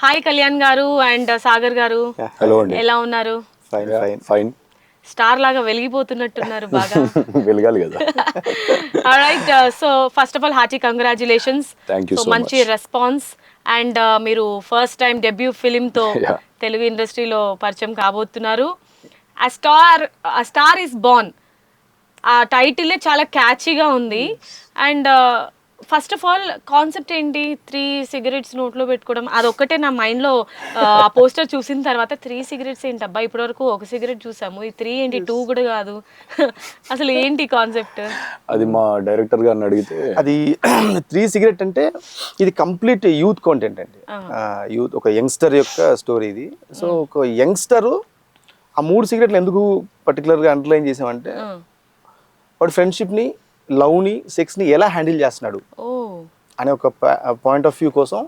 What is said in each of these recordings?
Hi Kalyan గారు and Sagar గారు. Hello అండి. ఎలా ఉన్నారు? Fine fine fine. స్టార్ లాగా వెలిగిపోతున్నట్టున్నారు బాగా. వెలగాలి కదా. Alright, so first of all hearty congratulations. Thank you so so మంచి మచ్. రెస్పాన్స్ అండ్ మీరు ఫస్ట్ టైం డెబ్యూ ఫిలింతో Yeah. తెలుగు ఇండస్ట్రీలో పరిచయం కాబోతున్నారు. ఆ స్టార్ ఇస్ బోర్న్, ఆ టైటిలే చాలా క్యాచీగా ఉంది. And first of all concept ఏంటి? 3 సిగరెట్స్ నోట్లో పెట్టుకోవడం, అదొక్కటే నా మైండ్లో. ఆ పోస్టర్ చూసిన తర్వాత 3 సిగరెట్స్ ఏంటి అబ్బా, ఇప్పటి వరకు 1 సిగరెట్ చూసాము, ఈ 3 ఏంటి, 2 కూడా కాదు. అసలు ఏంటి కాన్సెప్ట్? అది మా డైరెక్టర్ గారిని అడిగితే అది 3 సిగరెట్ అంటే ఇది కంప్లీట్ యూత్ కాంటెంట్ అండి. యూత్, ఒక యంగ్స్టర్ యొక్క స్టోరీ ఇది. సో ఒక యంగ్స్టర్ ఆ 3 సిగరెట్లు ఎందుకు పర్టికులర్గా అండర్లైన్ చేసామంటే వాడు ఫ్రెండ్షిప్ని, లవ్ని, సెక్స్ని ఎలా హ్యాండిల్ చేస్తున్నాడు అనే ఒక పాయింట్ ఆఫ్ వ్యూ కోసం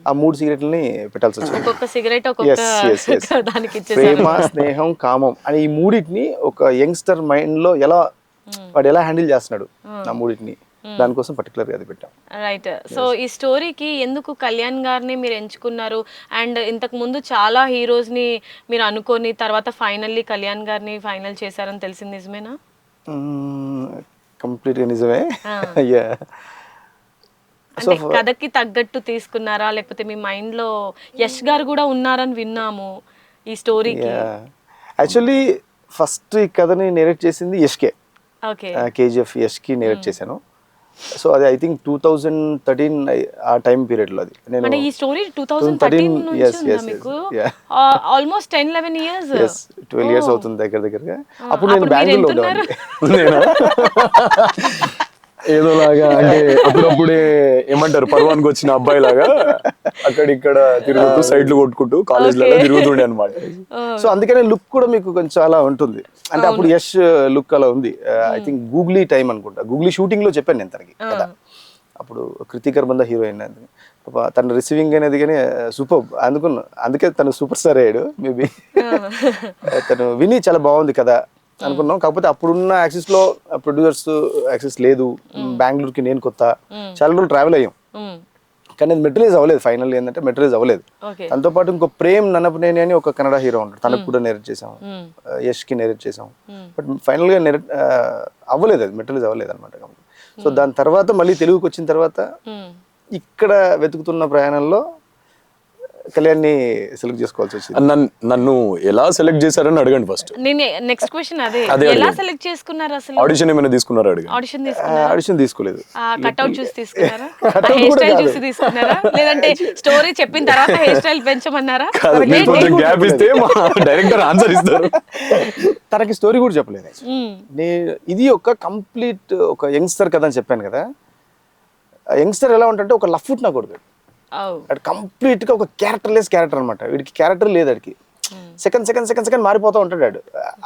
ఆ 3 సిగరెట్లని పెట్టాల్సి వచ్చింది. ఒక్కొక్క సిగరెట్ దానికి ప్రేమ, స్నేహం, కామం అని ఈ మూడింటిని ఒక యంగ్స్టర్ మైండ్లో వాడు ఎలా హ్యాండిల్ చేస్తున్నాడు ఆ మూడింటిని, దానికోసం పర్టికులర్గా అది పెట్టాం. రైట్. సో ఈ స్టోరీకి ఎందుకు కళ్యాణ్ గారిని మీరు ఎంచుకున్నారు? అండ్ ఇంతకు ముందు చాలా హీరోస్ని మీరు అనుకొని తర్వాత ఫైనల్లీ కళ్యాణ్ గారిని ఫైనల్ చేశారని తెలిసింది, నిజమేనా? కంప్లీట్గా నిజమే. అంటే కథకి తగ్గట్టు తీసుకున్నారా, లేకపోతే మీ మైండ్ లో యష్ గారు కూడా ఉన్నారని విన్నాము ఈ స్టోరీకి? యాక్చువల్లీ ఫస్ట్ ఈ కథని నేరేట్ చేసింది యష్కే. ఓకే. కేజీఎఫ్ యష్కి నేరేట్ చేశాను. సో అది ఐ థింక్ 2013 ఆ టైం పీరియడ్ లో. అది అంటే ఈ స్టోరీ 2013 నుంచి ఉందా మీకు? Almost 10-11 years. 12 ఇయర్స్ అవుతుంది దగ్గరగా. అప్పుడు నేను బెంగళూరులో ఉండేవాడిని. ఏదోలాగా అంటే అప్పుడప్పుడే ఏమంటారు, పర్వానికి వచ్చిన అబ్బాయి లాగా అక్కడిక్కడ తిరుగుతూ సైడ్లు కొట్టుకుంటూ కాలేజ్లలో తిరుగుతుండే అనమాట. సో అందుకనే లుక్ కూడా మీకు కొంచెం చాలా ఉంటుంది. అంటే అప్పుడు యష్ లుక్ అలా ఉంది. ఐ థింక్ గూగ్లీ టైం అనుకుంటా, గూగ్లీ షూటింగ్ లో చెప్పాను నేను తనకి కదా. అప్పుడు కృతికర్ బంద హీరోయిన్, తన రిసీవింగ్ అనేది కానీ సూపర్ అందుకున్నా. అందుకే తను సూపర్ స్టార్ అయ్యాడు మేబీ. తను విని చాలా బాగుంది కదా అనుకున్నాం. కాకపోతే అప్పుడున్న యాక్సెస్ లో ప్రొడ్యూసర్స్ యాక్సెస్ లేదు. బెంగళూరుకి నేను కొత్త, చాలా రోజులు ట్రావెల్ అయ్యాం. కానీ అది మెటీరియలైజ్ అవ్వలేదు. ఫైనల్ ఏంటంటే మెటీరియలైజ్ అవ్వలేదు. దాంతో పాటు ఇంకో ప్రేమ్ నన్నపనేని అని ఒక కన్నడ హీరో ఉంటాడు, తనకు కూడా నేరేట్ చేసాం, యష్ కి నేరేట్ చేసాం. బట్ ఫైనల్ గా అవ్వలేదు, అది మెటీరియలైజ్ అవ్వలేదు అనమాట. సో దాని తర్వాత మళ్ళీ తెలుగుకి వచ్చిన తర్వాత ఇక్కడ వెతుకుతున్న ప్రయాణంలో కళ్యాణ్ని సెలెక్ట్ చేసుకోవాల్సి వచ్చింది. నన్ను ఎలా సెలెక్ట్ చేశారని అడగండి ఫస్ట్. నేను నెక్స్ట్ క్వశ్చన్ అదే, ఎలా సెలెక్ట్ చేసుకున్నారు అసలు? ఆడిషన్ ఏమైనా తీసుకున్నారా? అడిగాను. ఆడిషన్ తీసుకోలేదు. కట్అవుట్ చూసి తీసుకున్నారా? హెయిర్ స్టైల్ చూసి తీసుకున్నారా? లేదంటే స్టోరీ చెప్పిన తర్వాత హెయిర్ స్టైల్ పెంచమన్నారా? గ్యాప్ ఇస్తే డైరెక్టర్ ఆన్సర్ ఇస్తారు. తనకి స్టోరీ కూడా చెప్పలేదు. ఇది ఒక కంప్లీట్ ఒక యంగ్స్టర్ కదా అని చెప్పాను కదా. యంగ్స్టర్ ఎలా ఉంటే ఒక లఫ్ట్ నా కొడుకు, కంప్లీట్ గా ఒక క్యారెక్టర్లెస్ క్యారెక్టర్ అనమాట. వీడికి క్యారెక్టర్ లేదు, వాడికి సెకండ్ మారిపోతూ ఉంటాడు వాడు.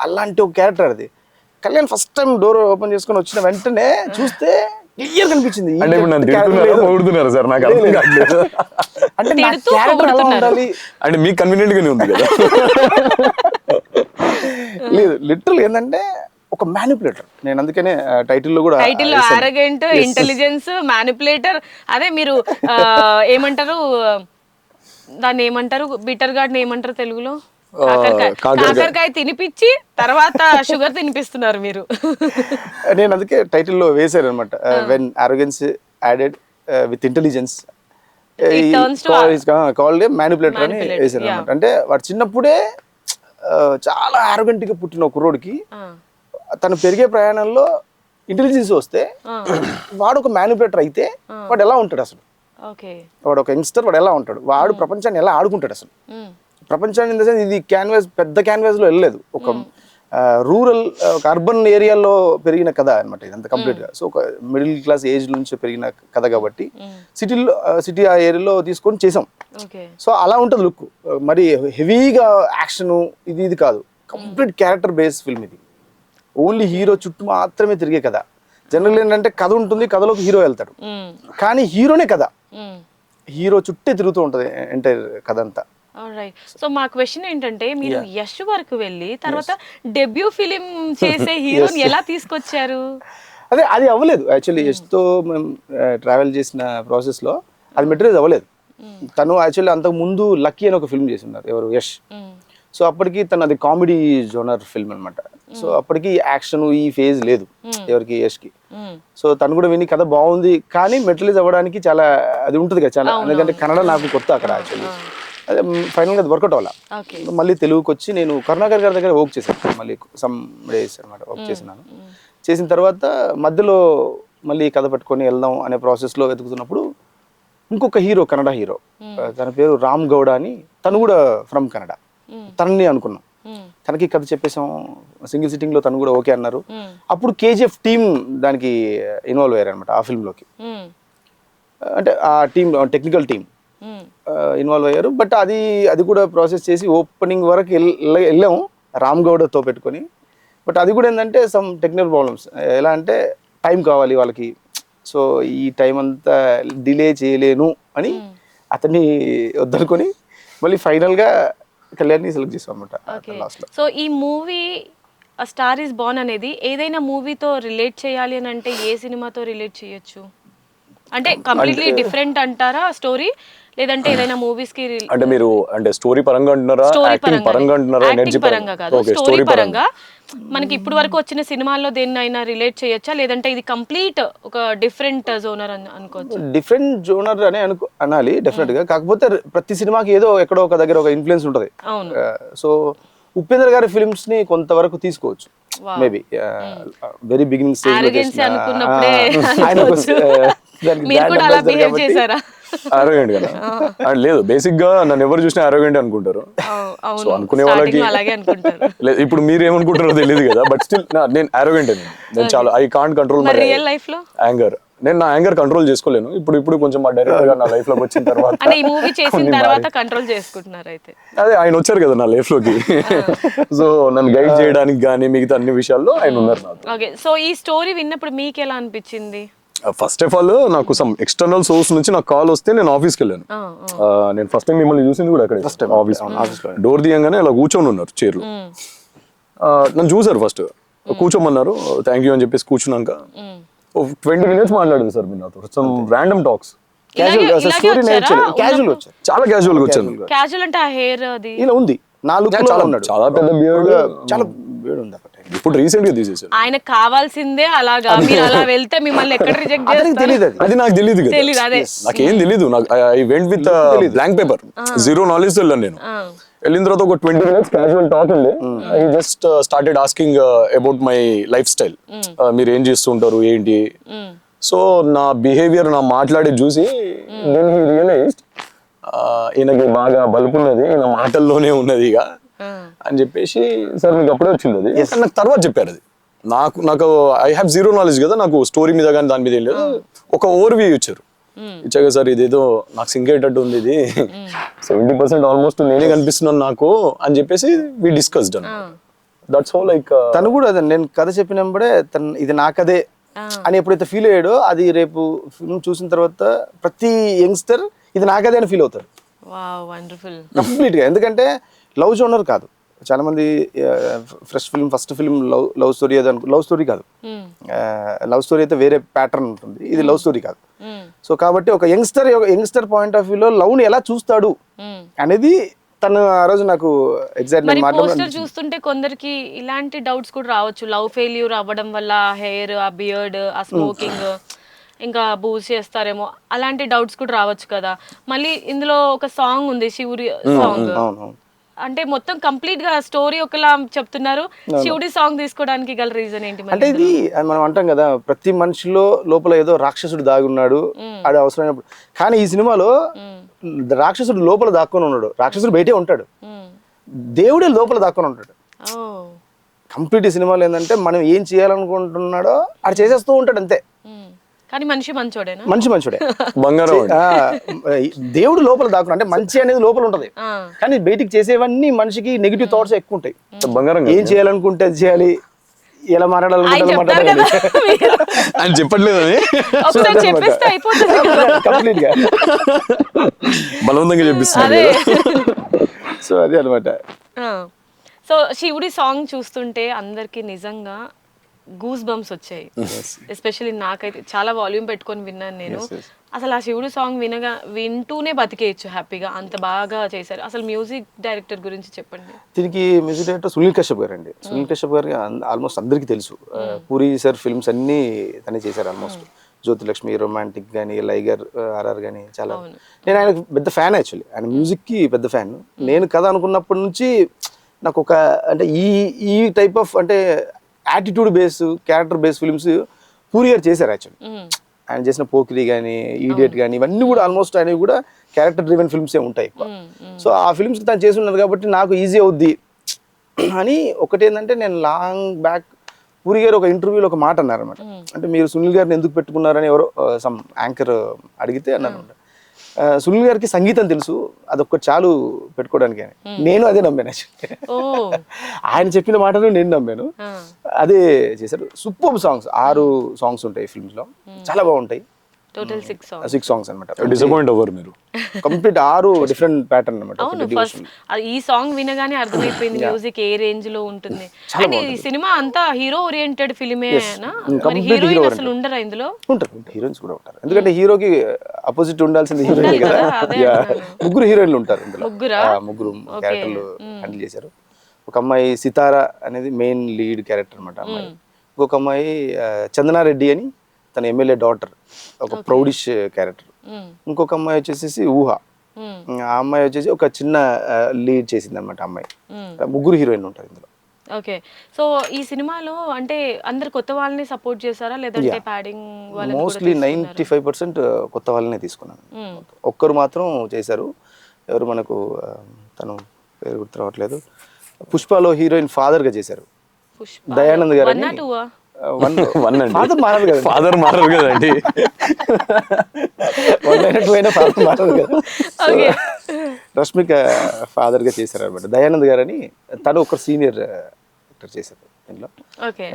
అలాంటి ఒక క్యారెక్టర్ అది. Kalyan first time door open చేసుకుని వచ్చిన వెంటనే చూస్తే క్లియర్ కనిపించింది. అంటే మీకు కన్వీనియంట్ గానే ఉంది కదా. లేదు, లిటరల్ ఏంటంటే ఒక మ్యానిపులేటర్. నేను అందుకనే టైటిల్లో కూడా ఆరగెంట్, ఇంటెలిజెన్స్, మ్యానిపులేటర్. అదే మీరు ఏమంటారు దాన్ని, ఏమంటారు బిటర్ గార్డ్ ఏమంటారు తెలుగులో? కాకరకాయ తినిపించి తర్వాత షుగర్ తినిపిస్తున్నారు మీరు. నేను అందుకే టైటిల్లో వేసారు అనమాట, when ఆరోగెన్స్ added with intelligence called manipulator అని వేసారు అనమాట. అంటే వాడు చిన్నప్పుడే చాలా ఆరోగెంట్ గా పుట్టిన ఒక కుర్రోడికి తను పెరిగే ప్రయాణంలో ఇంటెలిజెన్స్ వస్తే వాడు ఒక మ్యానిపులేటర్ అయితే వాడు ఎలా ఉంటాడు అసలు? వాడు ఒక యంగ్స్టర్, వాడు ఎలా ఉంటాడు? వాడు ప్రపంచాన్ని ఎలా ఆడుకుంటాడు అసలు? ప్రపంచాన్ని ఇన్ ద సెన్స్ ఇది క్యాన్వాస్, పెద్ద క్యాన్వాస్ లో వెళ్ళలేదు. ఒక రూరల్, ఒక అర్బన్ ఏరియాలో పెరిగిన కథ అనమాట ఇదంతా కంప్లీట్ గా. సో ఒక మిడిల్ క్లాస్ ఏజ్ నుంచి పెరిగిన కథ కాబట్టి సిటీ ఆ ఏరియాలో తీసుకొని చేసాం. సో అలా ఉంటుంది లుక్. మరి హెవీగా యాక్షన్ ఇది కాదు, కంప్లీట్ క్యారెక్టర్ బేస్ ఫిల్మ్ ఇది. ఓన్లీ హీరో చుట్టూ మాత్రమే తిరిగే కథ. జనరల్ ఏంటంటే కథ ఉంటుంది, కథలోకి హీరో వెళ్తాడు, కానీ హీరోనే కథ, హీరో చుట్టే తిరుగుతూ ఉంటది ఎంటైర్ కథ అంతా. సో మా క్వశ్చన్ ఏంటంటే, మీరు యష్ వరకు వెళ్ళి తర్వాత డెబ్యూ ఫిలిం చేసే హీరోని ఎలా తీసుకొచ్చారు? అదే అది అవ్వలేదు యాక్చువల్లీ. యష్తో మేము ట్రావెల్ చేసిన ప్రాసెస్లో అది మెటీరియల్ అవ్వలేదు. తను యాక్చువల్లీ అంతకు ముందు లక్కీ అని ఒక ఫిల్మ్ చేసి ఉన్నారు, ఎవరు యష్. సో అప్పటికి తను అది కామెడీ జోనర్ ఫిల్మ్ అనమాట. సో అప్పటికి యాక్షన్ ఈ ఫేజ్ లేదు ఎవరికి, యష్కి. సో తను కూడా విని కథ బాగుంది కానీ మెటీరియలైజ్ అవ్వడానికి చాలా అది ఉంటుంది కదా చాలా, ఎందుకంటే కన్నడ నాకు కొత్త అక్కడ యాక్చువల్లీ. అదే ఫైనల్గా అది వర్కౌట్ అవ్వాల. మళ్ళీ తెలుగుకి వచ్చి నేను కరుణాకర్ గారి దగ్గర వర్క్ చేశాను మళ్ళీ సమ్ డేస్ అనమాట, వర్క్ చేసినాను. చేసిన తర్వాత మధ్యలో మళ్ళీ కథ పట్టుకొని వెళ్దాం అనే ప్రాసెస్లో వెతుకుతున్నప్పుడు ఇంకొక హీరో, కన్నడ హీరో, తన పేరు రామ్ గౌడ అని, తను కూడా ఫ్రమ్ కన్నడ. తనని అనుకున్నాం, తనకి కథ చెప్పేసాం సింగిల్ సిట్టింగ్ లో, తను కూడా ఓకే అన్నారు. అప్పుడు కేజీఎఫ్ టీమ్ దానికి ఇన్వాల్వ్ అయ్యారు అనమాట ఆ ఫిల్మ్లోకి. అంటే ఆ టీమ్ టెక్నికల్ టీమ్ ఇన్వాల్వ్ అయ్యారు. బట్ అది కూడా ప్రాసెస్ చేసి ఓపెనింగ్ వరకు వెళ్ళాము రామ్ గౌడతో పెట్టుకొని. బట్ అది కూడా ఏంటంటే సమ్ టెక్నికల్ ప్రాబ్లమ్స్, ఎలా అంటే టైం కావాలి వాళ్ళకి. సో ఈ టైం అంతా డిలే చేయలేను అని అతన్ని వద్దనుకొని మళ్ళీ ఫైనల్గా కళ్యాణ్ని సెలెక్ట్ చేసాం అనమాట లాస్ట్లో. సో ఈ మూవీ స్టార్ ఈస్ బార్న్ అనేది ఏదైనా మూవీతో రిలేట్ చేయాలి అని అంటే ఏ సినిమాతో రిలేట్ చేయొచ్చు? అంటే కంప్లీట్లీ డిఫరెంట్ అంటారా స్టోరీ, లేదంటే ఏదైనా మూవీస్ కి? అంటే మీరు అంటే స్టోరీ పరంగా అంటున్నారా, యాక్టింగ్ పరంగా అంటున్నారా? యాక్టింగ్ పరంగా కాదు, స్టోరీ పరంగా. మనకి ఇప్పుడు వరకు వచ్చిన సినిమాల్లో దేన్నైనా రిలేట్ చేయొచ్చా, లేదంటే ఇది కంప్లీట్ ఒక డిఫరెంట్ జోనర్ అని అనుకోవచ్చు? డిఫరెంట్ జోనర్ అని అనాలి డెఫినెట్ గా. కాకపోతే ప్రతి సినిమాకి ఏదో ఎక్కడో ఒక దగ్గర ఒక ఇన్ఫ్లుయెన్స్ ఉంటుంది. సో ఉపేంద్ర గారి ఫిల్మ్స్ ని కొంతవరకు తీసుకోవచ్చు maybe, very beginning stage arrogant కదా. లేదు, బేసిక్ గా నన్ను ఎవరు చూసినా అరోగెంట్ అనుకుంటారు. సో అనుకునే వాళ్ళకి లేదు, ఇప్పుడు మీరు ఏమనుకుంటారో తెలియదు కదా. బట్ స్టిల్ నేను అరోగెంట్ అని, నేను చాలా I can't control my anger. నేను నా యాంగర్ కంట్రోల్ చేసుకోలేను. ఇప్పుడు కొంచెం మా డైరెక్టర్ గా నా లైఫ్ లోకి వచ్చిన తర్వాత, అంటే ఈ మూవీ చేసిన తర్వాత కంట్రోల్ చేసుకుంటున్నారు అయితే. అదే ఆయన వచ్చారు కదా నా లైఫ్ లోకి. సో నన్ను గైడ్ చేయడానికి కానీ మిగతా అన్ని విషయాల్లో ఆయన ఉన్నారు నాకు. ఓకే, సో ఈ స్టోరీ విన్నప్పుడు మీకు ఎలా అనిపించింది? ఫస్ట్ ఆఫ్ ఆల్ నాకు సమ్ ఎక్స్టర్నల్ సోర్స్ నుంచి నాకు కాల్ వస్తే నేను ఆఫీస్కి వెళ్ళాను. నేను ఫస్ట్ టైం మిమ్మల్ని చూసింది కూడా అక్కడ ఫస్ట్ ఆఫీస్ డోర్ తీయంగానే అలా కూర్చొని ఉన్నారు చైర్లో. నన్ను చూసారు, ఫస్ట్ కూర్చోమన్నారు, థ్యాంక్ యూ అని చెప్పేసి కూర్చున్నాక 20 minutes మాట్లాడింది సార్ మీరు నాతో. సమ్ ర్యాండమ్ టాక్స్, చాలా క్యాజువల్ గా వచ్చాను. క్యాజువల్ అంటే ఆ హెయిర్ అది ఇలా ఉంది, చాలా పెద్ద బియర్డ్, చాలా బియర్డ్ ఉంది. ఇప్పుడు రీసెంట్ గా తీసేసారు. ఆయనకు కావాల్సిందే అలాగా, మీరు అలా వెళ్తే మిమ్మల్ని ఎక్కడ రిజెక్ట్ చేస్తారు అది నాకు తెలియదు కదా, నాకేం తెలీదు. I went with blank paper, zero knowledge వెళ్ళాను నేను. వెళ్ళిన తర్వాత ఒక 20 minutes క్యాజువల్ టాక్ ఉండే. I just started asking about my life style, మీరు ఏం చేస్తుంటారు ఏంటి. సో నా బిహేవియర్, నా మాట్లాడేది చూసి దెన్ హీ రియలైజ్డ్ ఈయనకి బాగా బలుపున్నది, ఈయన మాటల్లోనే ఉన్నది ఇక అని చెప్పేసి, సార్ మీకు అప్పుడే వచ్చింది అది. నాకు తర్వాత చెప్పారు అది. నాకు ఐ హ్యావ్ జీరో నాలెడ్జ్ కదా, నాకు స్టోరీ మీద కానీ దాని మీద ఏం లేదు. ఒక ఓవర్ వ్యూ ఇచ్చారు. ఇచ్చాక సార్ ఇదేదో నాకు సింక్ అయ్యేటట్టు ఉంది, ఇది 70% ఆల్మోస్ట్ నేనే కనిపిస్తున్నాను నాకు అని చెప్పేసి we discussed. That's how like తను కూడా అదే, నేను కథ చెప్పినప్పుడే తను ఇది నా కథే అని ఎప్పుడైతే ఫీల్ అయ్యాడో, అది రేపు ఫిల్మ్ చూసిన తర్వాత ప్రతి యంగ్స్టర్ ఇది నా కథే అని ఫీల్ అవుతారు కంప్లీట్ గా. ఎందుకంటే లవ్ జోనర్ కాదు, చాలా మంది fresh film, first film love story అది లవ్ స్టోరీ కాదు. లవ్ స్టోరీ అయితే వేరే ప్యాటర్న్ ఉంటుంది, ఇది లవ్ స్టోరీ కాదు. సో కాబట్టి ఒక యంగ్స్టర్ పాయింట్ ఆఫ్ వ్యూలో లవ్ ని ఎలా చూస్తాడు అనేది తను ఆ రోజు నాకు ఎగ్జాక్ట్లీ చూస్తుంటే కొందరికి ఇలాంటి డౌట్స్ కూడా రావచ్చు. లవ్ ఫెయిల్యూర్ అవ్వడం వల్ల హెయిర్, ఆ బియర్డ్, ఆ స్మోకింగ్, ఇంకా బూజ్ చేస్తారేమో, అలాంటి డౌట్స్ కూడా రావచ్చు కదా. మళ్ళీ ఇందులో ఒక సాంగ్ ఉంది, శివుడి సాంగ్. అంటే మొత్తం కంప్లీట్ గా స్టోరీ ఒకలా చెప్తున్నారు. శివుడి సాంగ్ తీసుకోవడానికి గల రీజన్ ఏంటి? అంటే ఇది మనం అంటాం కదా, ప్రతి మనిషిలో లోపల ఏదో రాక్షసుడు దాగి ఉన్నాడు, అది అవసరమైనప్పుడు. కానీ ఈ సినిమాలో రాక్షసుడు లోపల దాక్కొని ఉన్నాడు, రాక్షసుడు బయటే ఉంటాడు, దేవుడే లోపల దాక్కొని ఉంటాడు. కంప్లీట్ ఈ సినిమాలో ఏంటంటే మనం ఏం చేయాలనుకుంటున్నాడో అది చేసేస్తూ ఉంటాడు అంతే. కానీ మనిషి మంచోడేనా? మనిషి మంచోడే, బంగారం. దేవుడు లోపల దాక్కున్నాడు అంటే మంచి అనేది లోపల ఉంటది, కానీ బయటికి చేసేవన్నీ మనిషికి నెగిటివ్ థాట్స్ ఎక్కువ ఉంటాయి. బంగారం ఏం చేయాలనుకుంటే అది చేయాలి, ఎలా మాట్లాడాలనుకుంటే మాట్లాడాలి అని చెప్పట్లేదు, కంప్లీట్ గా బలవంతంగా చెప్పిస్తాను. సో అదే అనమాట. సో శివుడి సాంగ్ చూస్తుంటే అందరికి నిజంగా గూస్ బంప్స్ వచ్చాయి. ఎస్పెషల్లీ నాకైతే చాలా వాల్యూమ్ పెట్టుకొని విన్నాను నేను. అసలు ఆ శివుడు సాంగ్ వింటూనే బతికేయచ్చు హ్యాపీగా, అంత బాగా చేశారు. అసలు మ్యూజిక్ డైరెక్టర్ గురించి చెప్పండి. దీనికి మ్యూజిక్ డైరెక్టర్ సునీల్ కశ్యప్ గారు అండి. సునీల్ కశ్యప్ గారికి ఆల్మోస్ట్ అందరికీ తెలుసు. పూరి సార్ ఫిల్మ్స్ అన్నీ తనే చేశారు ఆల్మోస్ట్. జ్యోతిలక్ష్మి, రొమాంటిక్ కానీ, లైగర్, ఆర్ఆర్ కానీ చాలా. నేను ఆయన పెద్ద ఫ్యాన్, యాక్చువల్లీ ఆయన మ్యూజిక్కి పెద్ద ఫ్యాన్. నేను కథ అనుకున్నప్పటి నుంచి నాకు ఒక అంటే ఈ టైప్ ఆఫ్ అంటే attitude base, character base films puri గారు చేశారు యాక్చువల్లీ. ఆయన చేసిన పోకిరి కానీ, ఈడియట్ కానీ, ఇవన్నీ కూడా ఆల్మోస్ట్ ఆయన కూడా క్యారెక్టర్ డ్రివెన్ ఫిల్మ్సే ఉంటాయి ఎక్కువ. సో ఆ ఫిల్మ్స్ తను చేసి ఉన్నారు కాబట్టి నాకు ఈజీ అవుద్ది అని. ఒకటి ఏంటంటే, నేను లాంగ్ బ్యాక్ పూరి గారు ఒక ఇంటర్వ్యూలో ఒక మాట అన్నారు అనమాట. అంటే మీరు సునీల్ గారిని ఎందుకు పెట్టుకున్నారని ఎవరో సమ్ యాంకర్ అడిగితే అన్నారు అనమాట. సునీల్ గారికి సంగీతం తెలుసు, అదొక్కటి చాలు పెట్టుకోవడానికి అని. నేను అదే నమ్మాను యాక్చువల్లీ. ఆయన చెప్పిన మాటను నేను నమ్మాను, అదే చేశారు. సూపర్ సాంగ్స్, 6 సాంగ్స్ ఉంటాయి ఫిల్మ్స్ లో, చాలా బాగుంటాయి. టోటల్ 6 సాంగ్స్ అనమాట. డిసప్పాయింట్ అవ్వరు మీరు? కంప్లీట్ 6 డిఫరెంట్ ప్యాటర్న్ అనమాట. అవును, ఫస్ట్ ఈ సాంగ్ వినగానే అర్థమైపోయింది మ్యూజిక్ ఏ రేంజ్ లో ఉంటుంది. అండ్ ఈ సినిమా అంతా హీరో ఓరియంటెడ్ ఫిలిమేనా? మరి హీరోయిన్ అసలు ఉండరా ఇందులో? ఉంటారు, హీరోయిన్స్ కూడా ఉంటారు. ఎందుకంటే హీరోకి అపోజిట్ ఉండాల్సింది హీరోయిన్ కదా. 3 హీరోయిన్లు ఉంటారు ఇందులో. 3 క్యారెక్టర్లు హ్యాండిల్ చేశారు. ఒక అమ్మాయి సితారా అనేది మెయిన్ లీడ్ క్యారెక్టర్ అనమాట అమ్మాయి. ఇంకొక అమ్మాయి చందనారెడ్డి అని, తన ఎమ్మెల్యే డాటర్, ఒక ప్రౌడిష్ క్యారెక్టర్. ఇంకొక అమ్మాయి వచ్చేసి ఊహ, ఆ అమ్మాయి వచ్చేసి ఒక చిన్న లీడ్ చేసింది అనమాట అమ్మాయి. 3 హీరోయిన్లు ఉంటారు ఇందులో. ఓకే, సో ఈ సినిమాలో అంటే అందరు కొత్త వాళ్ళని సపోర్ట్ చేశారా, లేదంటే ప్యాడింగ్ వాళ్ళని? మోస్ట్లీ 95% కొత్త వాళ్ళనే తీసుకున్నాను. ఒక్కరు మాత్రం చేశారు. ఎవరు మనకు, తను పేరు గుర్తు రావట్లేదు, పుష్పలో హీరోయిన్ ఫాదర్ గా చేశారు, దయానంద్ గారు. ఫాదర్ మారదు కదా, ఫాదర్ మారదు కదండి. ఫాదర్ మారదు కదా. రష్మిక ఫాదర్ గా చేశారు అనమాట. దయానంద్ గారు అని, తను ఒక సీనియర్ యాక్టర్ చేశారు ఇంట్లో.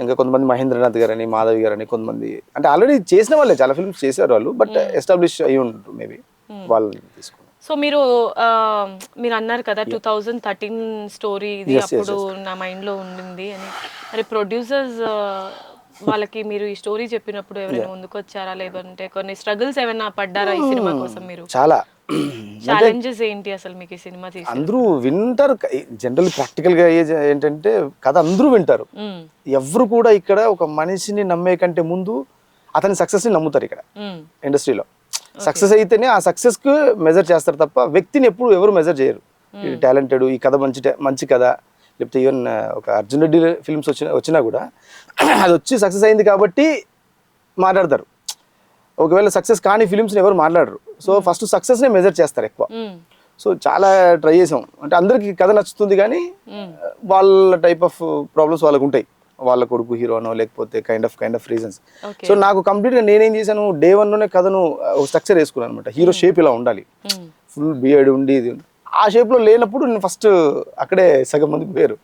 ఇంకా కొంతమంది మహేంద్రనాథ్ గారని, మాధవి గారని, కొంతమంది అంటే ఆల్రెడీ చేసిన వాళ్ళే, చాలా ఫిల్మ్స్ చేశారు వాళ్ళు, బట్ ఎస్టాబ్లిష్ అయ్యి ఉంటారు మేబీ, వాళ్ళని తీసుకున్నారు. సో మీరు అన్నారు కదా 2013 స్టోరీ ఇది, అప్పుడు నా మైండ్ లో ఉండింది అని. మరి ప్రొడ్యూసర్స్ వాళ్ళకి మీరు ఈ స్టోరీ చెప్పినప్పుడు ఎవరైనా ముందుకు వచ్చారా, లేదంటే కొన్ని స్ట్రగుల్స్ ఏమైనా పడ్డారా ఈ సినిమా కోసం? మీరు చాలా ఛాలెంజెస్ ఏంటి అసలు మీకు ఈ సినిమా తీసి? అందరూ వింటారు జనరల్, ప్రాక్టికల్ గా ఏంటంటే కథ అందరూ వింటారు. ఎవరు కూడా ఇక్కడ ఒక మనిషిని నమ్మే కంటే ముందు అతని సక్సెస్ ని నమ్ముతారు. ఇక్కడ ఇండస్ట్రీలో సక్సెస్ అయితేనే ఆ సక్సెస్ కు మెజర్ చేస్తారు తప్ప వ్యక్తిని ఎప్పుడు ఎవరు మెజర్ చేయరు. టాలెంటెడ్, ఈ కథ మంచి కథ, లేకపోతే ఈవెన్ ఒక అర్జున్ రెడ్డి ఫిల్మ్స్ వచ్చినా కూడా అది వచ్చి సక్సెస్ అయింది కాబట్టి మాట్లాడతారు. ఒకవేళ సక్సెస్ కాని ఫిల్మ్స్ని ఎవరు మాట్లాడరు. సో ఫస్ట్ సక్సెస్నే మెజర్ చేస్తారు ఎక్కువ. సో చాలా ట్రై చేసాం. అంటే అందరికి కథ నచ్చుతుంది కానీ వాళ్ళ టైప్ ఆఫ్ ప్రాబ్లమ్స్ వాళ్ళకు ఉంటాయి. వాళ్ళ కొడుకు హీరోనో, లేకపోతే కైండ్ ఆఫ్ రీజన్స్. సో నాకు కంప్లీట్గా నేనేం చేశాను, డే 1 లోనే కథను స్ట్రక్చర్ వేసుకున్నాను అనమాట. హీరో షేప్ ఇలా ఉండాలి, ఫుల్ బియర్డ్ ఉండి, ఆ షేప్ లో లేనప్పుడు నేను ఫస్ట్ అక్కడే సగం మంది పోయారు.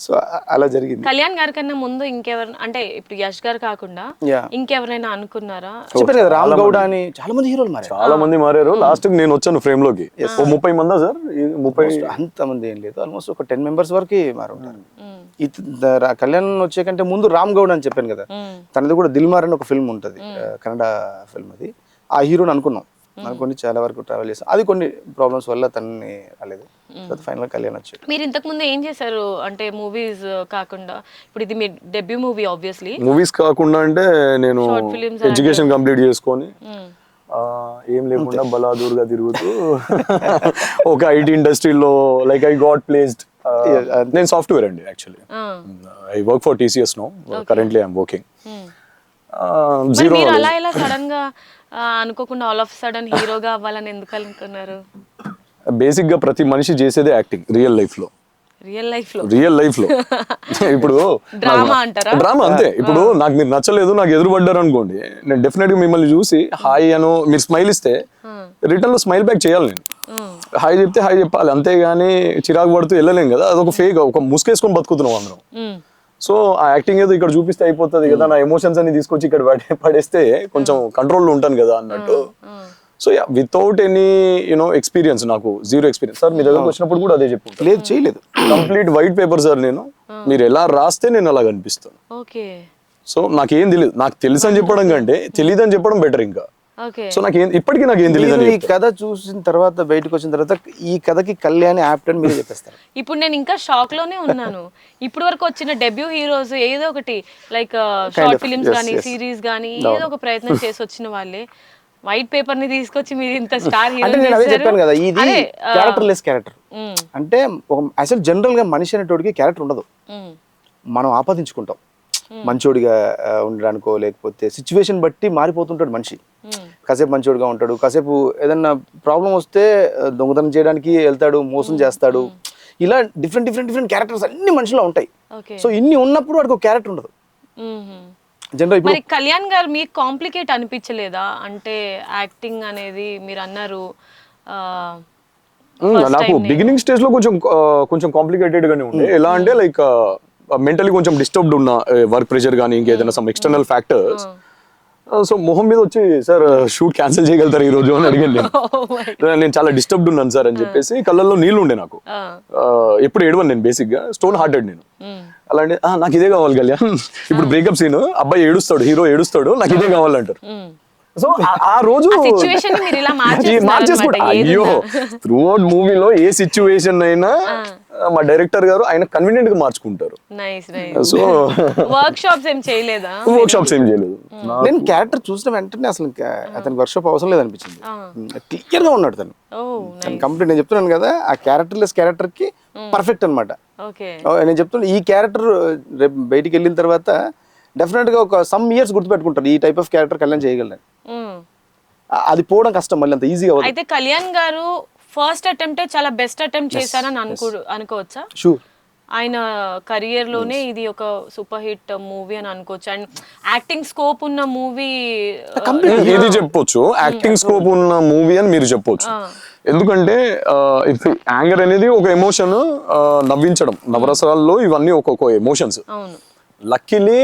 సో అలా జరిగింది. కళ్యాణ్ గారి కన్నా ముందు ఇంకెవరు, అంటే ఇప్పుడు యష్ గారు కాకుండా ఇంకెవరైనా అనుకున్నారా? చెప్పారు కదా, రామ్ గౌడ అని చాలా మంది హీరోలు మారారు. చాలా మంది మారారు. లాస్ట్ నేను వచ్చాను ఫ్రేమ్ లోకి 30 మందా సార్? 30 అంతమంది ఏం లేదు, ఆల్మోస్ట్ ఒక 10 మెంబర్స్ వరకు మారుంటారు. కళ్యాణ్ వచ్చే కంటే ముందు రామ్ గౌడ్ అని చెప్పాను కదా, తనది కూడా దిల్మార్ అని ఒక ఫిల్మ్ ఉంటుంది, కన్నడ ఫిల్మ్. అది ఆ హీరోని అనుకున్నాం, అనుకుని చాలా వరకు ట్రావెల్ చేసాం. అది కొన్ని ప్రాబ్లమ్స్ వల్ల తనని రాలేదు. ఫైనల్ కళ్యాణ్ వచ్చాడు. మీరు ఇంతకు ముందు ఏం చేశారు అంటే మూవీస్ కాకుండా? ఇప్పుడు ఇది మీ డెబ్యూ మూవీ ఆబ్వియస్లీ. మూవీస్ కాకుండా అంటే నేను ఎడ్యుకేషన్ కంప్లీట్ చేసుకొని ఏం లేకుండా బలాదూర్గా తిరుగుతూ ఒక ఐటీ ఇండస్ట్రీలో లైక్ ఐ గాట్ ప్లేస్డ్. నేను సాఫ్ట్వేర్ అండి actually. I work for TCS now. Currently I'm working. Zero అలా ఇలా సడన్ గా అనుకోకుండా ఆల్ ఆఫ్ సడన్ హీరోగా అవ్వాలని ఎందుకు అనుకున్నారు? బేసిక్ గా ప్రతి మనిషి చేసేదే యాక్టింగ్ రియల్ లైఫ్ లో. ఇప్పుడు డ్రామా అంటారా? డ్రామా అంతే. ఇప్పుడు నాకు మీరు నచ్చలేదు, నాకు ఎదురుపడ్డారు అనుకోండి, నేను డెఫినెట్ గా మిమ్మల్ని చూసి హాయ్ అను, మీరు స్మైల్ ఇస్తే రిటర్న్ లో స్మైల్ బ్యాక్ చేయాలి. నేను హాయ్ చెప్తే హాయ్ చెప్పాలి, అంతేగాని చిరాకు పడుతూ వెళ్ళలేం కదా. అదొక ఫేక్, ఒక ముసుకేసుకొని బతుకుతున్నాం అందరం. సో ఆ యాక్టింగ్ ఏదో ఇక్కడ చూపిస్తే అయిపోతుంది కదా, నా ఎమోషన్స్ అన్ని తీసుకొచ్చి ఇక్కడ పడేస్తే కొంచెం కంట్రోల్లో ఉంటాను కదా అన్నట్టు. సో వితౌట్ ఎనీ ఎక్స్పీరియన్స్, నాకు జీరో ఎక్స్పీరియన్స్. సార్ మీ దగ్గరకు వచ్చినప్పుడు కూడా అదే చెప్పు, లేదు చేయలేదు, కంప్లీట్ వైట్ పేపర్ సార్. నేను మీరు ఎలా రాస్తే నేను అలా కనిపిస్తాను. సో నాకేం తెలియదు. నాకు తెలుసు అని చెప్పడం కంటే తెలియదు అని చెప్పడం బెటర్. ఇంకా ఓకే. సో ఇప్పటికీ నాకు ఏం తెలియదు ఈ కథ చూసిన తర్వాత బయటకు వచ్చిన తర్వాత ఈ కథకి కళ్యాణి యాప్ట్ అని మీరు చెప్పేస్తారు. ఇప్పుడు నేను ఇంకా షాక్ లోనే ఉన్నాను. ఇప్పుడు వరకు వచ్చిన డెబ్యూ హీరోస్ ఏదో ఒకటి లైక్ షార్ట్ ఫిలిమ్స్ కానీ సిరీస్ కానీ ఏదో ఒక ప్రయత్నం చేసి వచ్చిన వాళ్ళే వైట్ పేపర్ ని తీసుకొచ్చి మీరు ఇంత స్టార్ హీరో అంటే నేను అదే చెప్పాను కదా, ఇది క్యారెక్టర్ లెస్ క్యారెక్టర్. అంటే అసలు జనరల్ గా మనిషి అనేటోడికి క్యారెక్టర్ ఉండదు, మనం ఆపాదించుకుంటాం మంచోడిగా ఉండడానికో, లేకపోతే సిచ్యువేషన్ బట్టి మారిపోతుంటాడు మనిషి. కాసేపు మంచోడిగా ఉంటాడు, కాసేపు ఏదన్నా ప్రాబ్లం వస్తే దొంగతనం చేయడానికి వెళ్తాడు, మోసం చేస్తాడు. ఇలా డిఫరెంట్ డిఫరెంట్ డిఫరెంట్ క్యారెక్టర్స్ అన్ని మనిషిలో ఉంటాయి. సో ఇన్ని ఉన్నప్పుడు వాడికి ఒక క్యారెక్టర్ ఉండదు. జనరల్ మరి కళ్యాణ్ గారు మీకు కాంప్లికేట్ అనిపించలేదా? అంటే యాక్టింగ్ అనేది మీరు అన్నారు నాకు బిగినింగ్ స్టేజ్ లో కొంచెం కాంప్లికేటెడ్ గానే ఉండే. ఎలా అంటే లైక్ మెంటలీ కొంచెం డిస్టర్బ్డ్ ఉన్న వర్క్ ప్రెషర్ కానీ ఇంకేదైనా సమ్ ఎక్స్టర్నల్ ఫ్యాక్టర్స్. సో మొహం మీద వచ్చి సార్ షూట్ క్యాన్సిల్ చేయగలుగుతారు ఈ రోజు అని అడిగాను నేను చాలా డిస్టర్బ్డ్ ఉన్నాను సార్ అని చెప్పేసి. కళ్ళల్లో నీళ్లు ఉండే నాకు. ఎప్పుడు ఏడవను నేను, బేసిక్ గా స్టోన్ హార్టెడ్ నేను. అలాంటి నాకు ఇదే కావాలి కళ్యాణ్, ఇప్పుడు బ్రేకప్ సీన్ అబ్బాయి ఏడుస్తాడు, హీరో ఏడుస్తాడు, నాకు ఇదే కావాలంటారు. సో ఆ రోజు మార్చేసుకుంటా. అయ్యో త్రూ అవుట్ మూవీలో ఏ సిచ్యువేషన్ అయినా మా డైరెక్టర్ గారు ఆయన కన్వీనియంట్ గా మార్చుకుంటారు. సో వర్క్ షాప్స్ ఏం చేయలేదా? వర్క్ షాప్స్ ఏం చేయలేదు. నేను క్యారెక్టర్ చూసిన వెంటనే అసలు అతనికి వర్క్ షాప్ అవసరం లేదు అనిపించింది. క్లియర్ గా ఉన్నాడు తను కంప్లీట్. నేను చెప్తున్నాను కదా, ఆ క్యారెక్టర్ లెస్ క్యారెక్టర్ కి పర్ఫెక్ట్ అనమాట. నేను చెప్తున్నా ఈ క్యారెక్టర్ రేపు బయటికి వెళ్ళిన తర్వాత డెఫినెట్ గా ఒక సమ్ ఇయర్స్ గుర్తుపెట్టుకుంటారు, ఈ టైప్ ఆఫ్ క్యారెక్టర్ కళ్యాణ్ చేయగలను. అది పోవడం కష్టం మళ్ళీ అంత ఈజీగా. అయితే కళ్యాణ్ గారు ఫస్ట్ అటెంప్ట్ చాలా బెస్ట్ అటెంప్ట్ చేశారని అనుకోవచ్చా? షూర్. ఆయన కెరియర్ లోనే ఇది ఒక సూపర్ హిట్ మూవీ అని అనుకోవచ్చు. అండ్ యాక్టింగ్ స్కోప్ ఉన్న మూవీ ఇది చెప్పొచ్చు, యాక్టింగ్ స్కోప్ ఉన్న మూవీ అని మీరు చెప్పొచ్చు. ఎందుకంటే యాంగర్ అనేది ఒక ఎమోషన్, నవ్వించడం నవరసాల్లో ఇవన్నీ ఒక్కొక్క ఎమోషన్స్. లక్కీలీ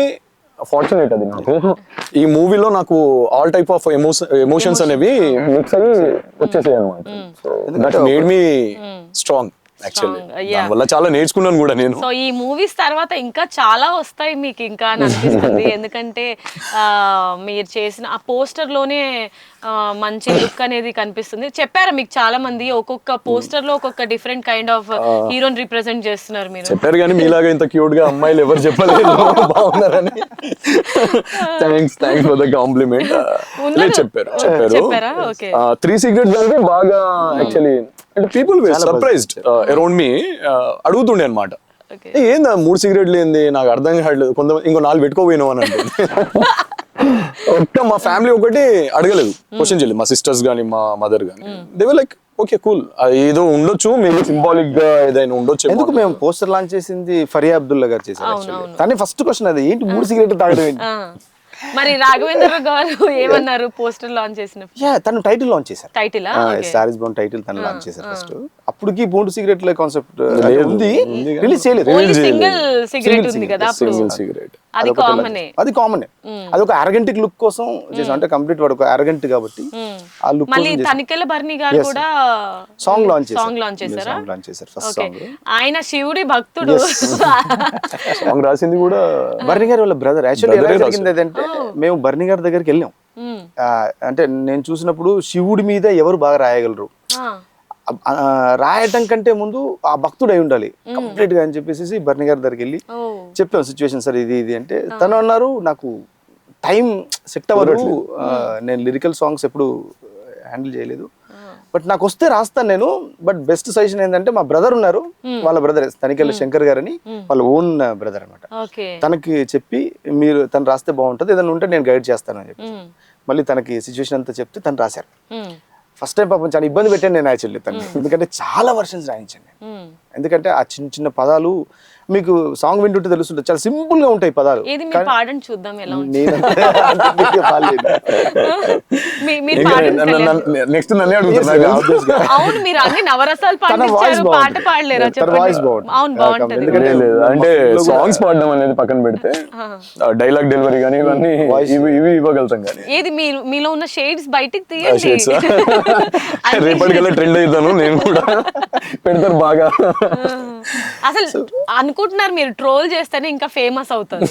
ఫార్చునేట్ అది నాకు, ఈ మూవీలో నాకు ఆల్ టైప్ ఆఫ్ ఎమోషన్స్ అనేవి మిక్స్ అయ్యి వచ్చేసాయి అనమాట. That made me strong actually. దానివల్ల చాలా నేర్చుకున్నాను కూడా నేను. సో ఈ మూవీస్ తర్వాత ఇంకా చాలా వస్తాయి మీకు ఇంకా అని అనిపిస్తుంది. ఎందుకంటే మీరు చేసిన ఆ పోస్టర్ లోనే మంచి లుక్ అనేది కనిపిస్తుంది. చెప్పారు మీకు చాలా మంది ఒక్కొక్క పోస్టర్ లో ఒక్కొక్క డిఫరెంట్ కైండ్ ఆఫ్ హీరోని రిప్రజెంట్ చేస్తున్నారు మీరు. చెప్పారు కానీ మీలాగా ఇంత క్యూట్ గా అమ్మాయిలు ఎవరు చెప్పలేదు బాగున్నారని. Thanks for the compliment. చెప్పారు 3 Cigarettes అంటే బాగా యాక్చువల్లీ అంటే people were surprised around me. అడుగుతుండే అనమాట, ఏందా 3 cigarettes ఏంది నాకు అర్థం కావట్లేదు, కొంతమంది ఇంకో 4 పెట్టుకోపోయినావు అని అంటే. ఒక్క మా ఫ్యామిలీ ఒకటి అడగలేదు, క్వశ్చన్ చేయలేదు, మా సిస్టర్స్ గానీ మా మదర్ గానీ. They were like okay cool, ఏదో ఉండొచ్చు, మేము సింబాలిక్ గా ఏదైనా ఉండొచ్చు. ఎందుకు మేము పోస్టర్ లాంచ్ చేసింది ఫరియా అబ్దుల్లా గారు చేశారు. తనే ఫస్ట్ క్వశ్చన్ అది, ఏంటి 3 cigarettes తాగడం ఏంటి. మరి రాఘవేంద్ర గారు ఏమన్నారు పోస్టర్ లాంచ్ చేసినప్పుడు? తను టైటిల్ లాంచ్ చేశారు. Title star is Born title తను లాంచ్ చేశారు ఫస్ట్. అప్పటికి బూండు సిగరెట్ కాన్సెప్ట్ ఉంది, రిలీజ్ చేయలేదు. సింగిల్ సిగరెట్ ఉంది కదా అప్పుడు, అది కామనే. అది కామనే, అది ఒక అరగంటిక్ లుక్ కోసం చేసాం. అంటే కంప్లీట్ వాడు ఒక అరగంట్ కాబట్టి ఆ లుక్. మళ్ళీ తనికెళ్ళ భరణి గారు కూడా సాంగ్ లాంచ్ చేశారా? సాంగ్ లాంచ్ చేశారు ఫస్ట్ సాంగ్. ఆయన శివుడి భక్తుడు. సాంగ్ రాసింది కూడా భరణి గారి వాళ్ళ బ్రదర్. యాక్చువల్లీ ఎలా జరిగింది అంటే, మేము భరణి గారి దగ్గరికి వెళ్ళాం. అంటే నేను చూసినప్పుడు శివుడి మీద ఎవరు బాగా రాయగలరు, రాయటం కంటే ముందు ఆ భక్తుడు అయి ఉండాలి కంప్లీట్ గా అని చెప్పేసి భరణి గారి దగ్గరికి వెళ్ళి చెప్పాం సిచ్యువేషన్ సార్ ఇది అంటే. తను అన్నారు నాకు టైం సెట్ అవ్వదు, నేను లిరికల్ సాంగ్స్ ఎప్పుడు హ్యాండిల్ చేయలేదు, బట్ నాకు వస్తే రాస్తాను నేను. బట్ బెస్ట్ సజెషన్ ఏంటంటే మా బ్రదర్ ఉన్నారు, వాళ్ళ బ్రదర్ తనికెళ్ళ శంకర్ గారు అని, వాళ్ళ ఓన్ బ్రదర్ అనమాట. తనకి చెప్పి మీరు తను రాస్తే బాగుంటుంది, ఏదైనా ఉంటే నేను గైడ్ చేస్తాను అని చెప్పి మళ్ళీ తనకి సిచ్యువేషన్ అంతా చెప్తే తను రాశారు. ఫస్ట్ టైం పాపం చాలా ఇబ్బంది పెట్టాను నేను యాక్చువల్లీ తను, ఎందుకంటే చాలా వర్షన్స్ రాయించాను నేను. ఎందుకంటే ఆ చిన్న చిన్న పదాలు మీకు సాంగ్ వింటుంటే తెలుస్తుంటే చాలా సింపుల్ గా ఉంటాయి పదాలు. నెక్స్ట్ నన్నే అడుగుతున్నారు, అంటే సాంగ్స్ పాడడం అనేది పక్కన పెడితే డైలాగ్ డెలివరీ కానీ ఇవన్నీ ఇవి ఇవ్వగలుగుతాం. కానీ ఏది మీలో ఉన్న షేడ్స్ బయటికి తీయండి, రేపటికల్లా ట్రెండ్ అవుతాను నేను కూడా, పెడతారు బాగా. అసలు అనుకుంటున్నారు మీరు ట్రోల్ చేస్తేనే ఇంకా ఫేమస్ అవుతారు.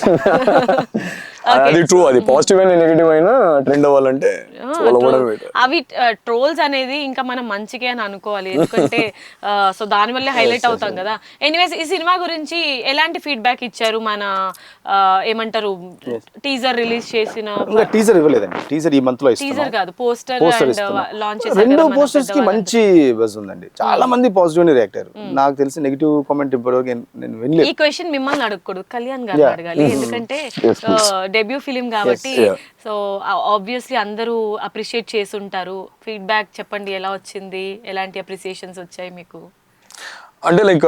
అది ట్రూ. అది పాజిటివ్ అయినా నెగిటివ్ అయినా ట్రెండ్ అవ్వాలంటే follow అవ్వడమే better. అవి ట్రోల్స్ అనేది ఇంకా మనం మంచిగా అని అనుకోవాలి, ఎందుకంటే సో దాని వల్లే హైలైట్ అవుతాం కదా. ఎనీవేస్ ఈ సినిమా గురించి ఎలాంటి ఫీడ్బ్యాక్ ఇచ్చారు? మన ఏమంటారు, టీజర్ రిలీజ్ చేసిన, ఇంకా టీజర్ ఇవ్వలేదండి, టీజర్ ఈ మంత్ లో ఇస్తాం. టీజర్ కాదు పోస్టర్ లాంచ్ చేశారు రెండు కదా మన పోస్టర్స్ కి మంచి బజ్ ఉందండి, చాలా మంది పాజిటివ్ గా రియాక్ట్ అయ్యారు. నాకు తెలిసి నెగిటివ్ కామెంట్ ఇప్పటివరకు నేను వినలేదు. ఈ క్వశ్చన్ మిమ్మల్ని అడగకూడదు, కళ్యాణ్ గారిని అడగాలి, ఎందుకంటే డెబ్యూ ఫిలిం కాబట్టి. సో ఆబ్వియస్లీ అందరూ అప్రిషియేట్ చేసుంటారు. ఫీడ్బ్యాక్ చెప్పండి, ఎలా వచ్చింది, ఎలాంటి అప్రిసియేషన్స్ వచ్చాయి మీకు? అంటే like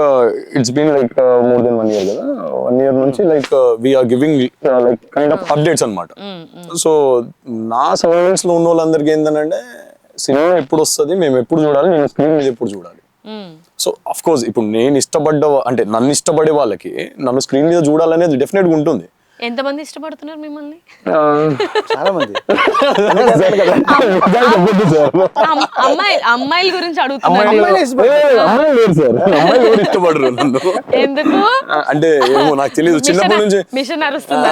it's been like more than 1 year కదా. 1 year నుంచి like we're giving like kind of updates అనమాట. సో నా సరౌండింగ్స్ లో ఉన్న వాళ్ళందరికీ ఏంటంటే సినిమా ఎప్పుడు వస్తుంది, మేము ఎప్పుడు చూడాలి, నేను స్క్రీన్ మీద ఎప్పుడు చూడాలి. సో అఫ్ కోర్స్ ఇప్పుడు నేను ఇష్టపడ్డ అంటే నన్ను ఇష్టపడే వాళ్ళకి నన్ను స్క్రీన్ మీద చూడాలనేది డెఫినెట్ గా ఉంటుంది. ఎంతమంది ఇష్టపడుతున్నారు మిమ్మల్ని? చాలా మంది అమ్మాయిల గురించి అడుగుతున్నారు. ఇష్టపడరు నన్ను, ఎందుకు అంటే ఏమో నాకు తెలియదు. చిన్నప్పటి నుంచి మిషన్ అరుస్తుందా?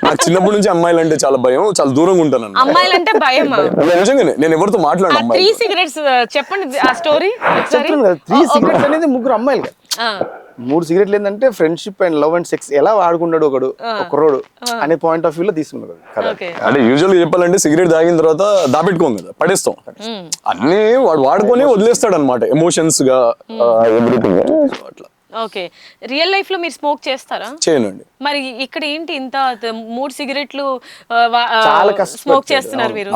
నాకు చిన్నప్పటి నుంచి అమ్మాయిలు అంటే చాలా భయం, చాలా దూరంగా ఉంటాను. అమ్మాయిలు అంటే భయమా? నిజంగానే నేను ఎవరితో మాట్లాడను. 3 సిగరెట్స్ చెప్పండి ఆ స్టోరీ. 3 సిగరెట్స్ అనేది ముగ్గురు అమ్మాయిలు కదా. 3 సిగరెట్లు ఏంటంటే friendship and love and sex ఎలా వాడుకున్నాడు ఒకరోడు అనే పాయింట్ ఆఫ్ వ్యూ లో తీసుకున్నాడు కదా. అంటే యూజువల్ గా చెప్పాలంటే సిగరెట్ తాగిన తర్వాత దాపెట్టుకోం కదా, పడేస్తాం. అన్ని వాడు వాడుకొని వదిలేస్తాడు అనమాట, ఎమోషన్స్ గా ఎవ్రీథింగ్ అట్లా. ఓకే, రియల్ లైఫ్ లో మీరు స్మోక్ చేస్తారా? చేయనండి. మరి ఇక్కడ ఏంటి ఇంత 3 సిగరెట్లు చాలా కష్టపడి స్మోక్ చేస్తున్నారు మీరు?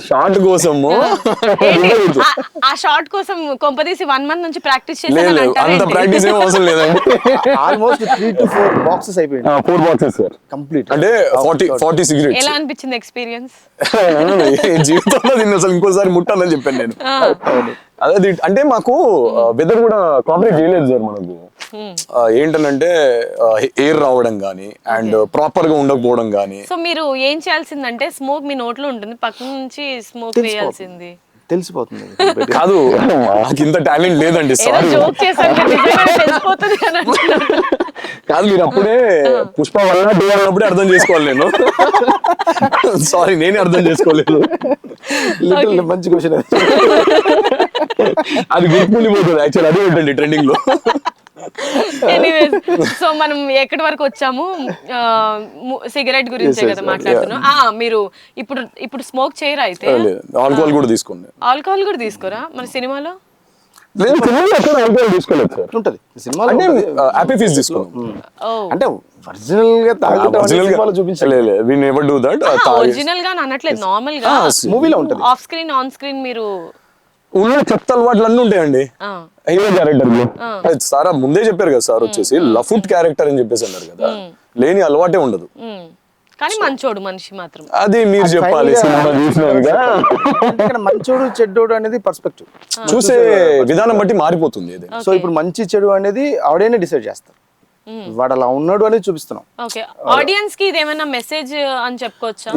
షార్ట్ కోసము. ఆ షార్ట్ కోసం కొంపదీసి 1 month నుంచి ప్రాక్టీస్ లేదు, అంత ప్రాక్టీస్ ఏం అవసరం లేదండి. ఆల్మోస్ట్ 3 to 4 బాక్సెస్ అయిపోయింది. 4 boxes సార్ కంప్లీట్. అంటే 40 సిగరెట్స్. ఎలా అనిపించింది ఎక్స్పీరియన్స్? జీవితంలో దీన్ని అసలు ఇంకోసారి ముట్టాలని చెప్పాను నేను. అదే అంటే మాకు వెదర్ కూడా కాంప్లీట్ చేయలేదు సార్ మనకు. ఏంటనంటే ఎయిర్ రావడం కానీ అండ్ ప్రాపర్ గా ఉండకపోవడం కానీ. సో మీరు ఏం చేయాల్సిందంటే స్మోక్ మీ నోట్లో ఉంటుంది, పక్కన నుంచి స్మోక్ వేయాల్సింది. తెలిసిపోతుంది కాదు, నాకు ఇంత టాలెంట్ లేదండి, సారీ. జోక్ చేశాను, తెలిసిపోతుంది అని అంటున్నారు. కాదు, మీరు అప్పుడే పుష్ప 1 or 2 అన్నప్పుడే అర్థం చేసుకోవాలి నేను. సారీ, నేనే అర్థం చేసుకోలేదు. మంచి క్వశ్చన్ అది గుర్తుండిపోతుంది యాక్చువల్, అదే ఉంటుంది ట్రెండింగ్ లో. ఎనీవేస్, సో మనం ఎక్కడి వరకు వచ్చాము? సిగరెట్ గురించే కదా మాట్లాడుతున్నాం. మీరు ఇప్పుడు స్మోక్ చేయరా? అయితే ఆల్కహాల్ కూడా తీసుకోండి. ఆల్కహాల్ కూడా తీసుకోరా మన సినిమాలో? తీసుకోలేదు సార్. ఉంటది సినిమాలో, అంటే హ్యాపీ ఫీజ్ తీసుకున్నాం. అంటే ఒరిజినల్ గా తాగడం చూపించలేదు. We never do that. Original గా అనట్లేదు, నార్మల్ గా మూవీలో ఉంటది. ఆఫ్ స్క్రీన్ ఆన్ స్క్రీన్ మీరు ఉన్న చెత్త అలవాట్లు అన్నీ ఉంటాయండి హీరో క్యారెక్టర్ లో. సార్ ముందే చెప్పారు కదా సార్, వచ్చేసి లఫుట్ క్యారెక్టర్ అని చెప్పేసి అన్నారు కదా, లేని అలవాటే ఉండదు. కానీ మంచోడు మనిషి మాత్రం, అది మీరు చెప్పాలి. మంచోడు చెడ్డోడు అనేది పర్స్పెక్టివ్, చూసే విధానం బట్టి మారిపోతుంది. సో ఇప్పుడు మంచి చెడు అనేది ఆవిడైనా డిసైడ్ చేస్తారు, వాడు అలా ఉన్నాడు అనేది చూపిస్తున్నాం. ఓకే, ఆడియన్స్ కి ఇది ఏమైనా మెసేజ్ అని చెప్పుకోవచ్చా?